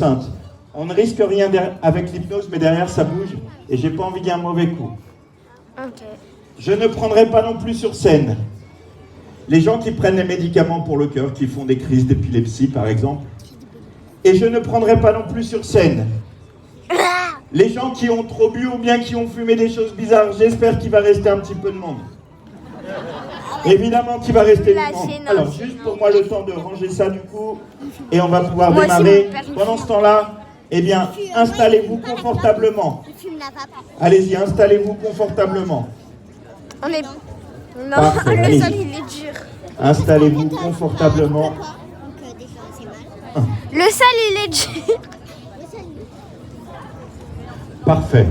enceinte. On ne risque rien avec l'hypnose, mais derrière ça bouge et j'ai pas envie qu'il y ait un mauvais coup. Ok. Je ne prendrai pas non plus sur scène les gens qui prennent les médicaments pour le cœur, qui font des crises d'épilepsie par exemple. Et je ne prendrai pas non plus sur scène les gens qui ont trop bu ou bien qui ont fumé des choses bizarres. J'espère qu'il va rester un petit peu de monde. Évidemment qu'il va rester du monde. Alors juste pour moi le temps de ranger ça du coup, et on va pouvoir démarrer. Pendant ce temps-là, eh bien, installez-vous confortablement. Allez-y, installez-vous confortablement. On est... Non, Parfait, le allez-y. sol il est dur. Installez-vous confortablement. Le sol il est dur. Parfait.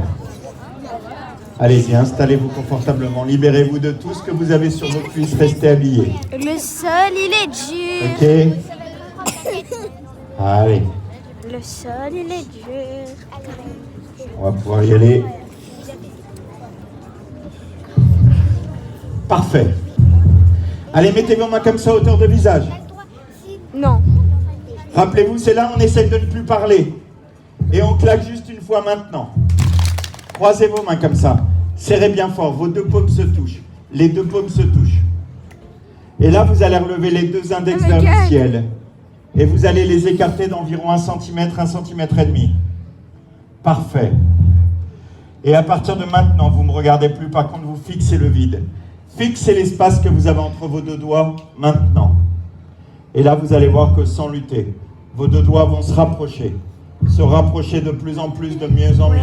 Allez-y, installez-vous confortablement. Libérez-vous de tout ce que vous avez sur vos cuisses. Restez habillés. Le sol il est dur. Ok. Allez, Le sol il est dur. on va pouvoir y aller. Parfait. Allez, mettez vos mains comme ça à hauteur de visage. Non. Rappelez-vous, c'est là on essaye de ne plus parler. Et on claque juste une fois maintenant. Croisez vos mains comme ça. Serrez bien fort, vos deux paumes se touchent. Les deux paumes se touchent. Et là, vous allez relever les deux index vers le ciel. Et vous allez les écarter d'environ 1 cm, 1 cm et demi. Parfait. Et à partir de maintenant, vous ne me regardez plus, par contre, vous fixez le vide. Fixez l'espace que vous avez entre vos deux doigts maintenant. Et là, vous allez voir que sans lutter, vos deux doigts vont se rapprocher de plus en plus, de mieux en mieux.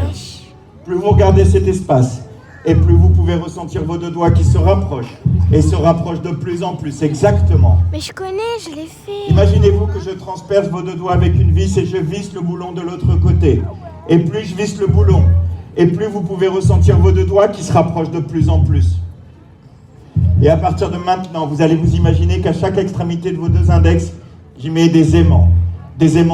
Plus vous regardez cet espace, et plus vous pouvez ressentir vos deux doigts qui se rapprochent, et se rapprochent de plus en plus, exactement. Mais je connais, je l'ai fait. Imaginez-vous que je transperce vos deux doigts avec une vis et je visse le boulon de l'autre côté. Et plus je visse le boulon, et plus vous pouvez ressentir vos deux doigts qui se rapprochent de plus en plus. Et à partir de maintenant, vous allez vous imaginer qu'à chaque extrémité de vos deux index, j'y mets des aimants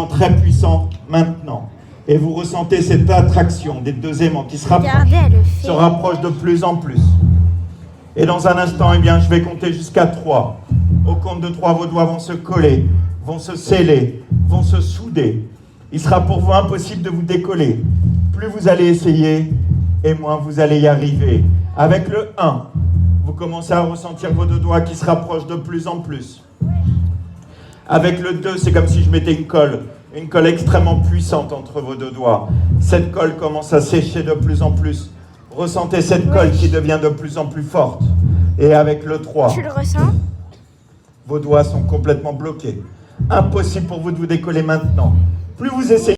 très puissants maintenant. Et vous ressentez cette attraction des deux aimants qui se rapprochent de plus en plus. Et dans un instant, eh bien, je vais compter jusqu'à 3. Au compte de 3, vos doigts vont se coller, vont se sceller, vont se souder. Il sera pour vous impossible de vous décoller. Plus vous allez essayer, et moins vous allez y arriver. Avec le 1, vous commencez à ressentir vos deux doigts qui se rapprochent de plus en plus. Avec le 2, c'est comme si je mettais une colle extrêmement puissante entre vos deux doigts. Cette colle commence à sécher de plus en plus. Ressentez cette colle qui devient de plus en plus forte. Et avec le 3, Tu le ressens? vos doigts sont complètement bloqués. Impossible pour vous de vous décoller maintenant. Plus vous essayez,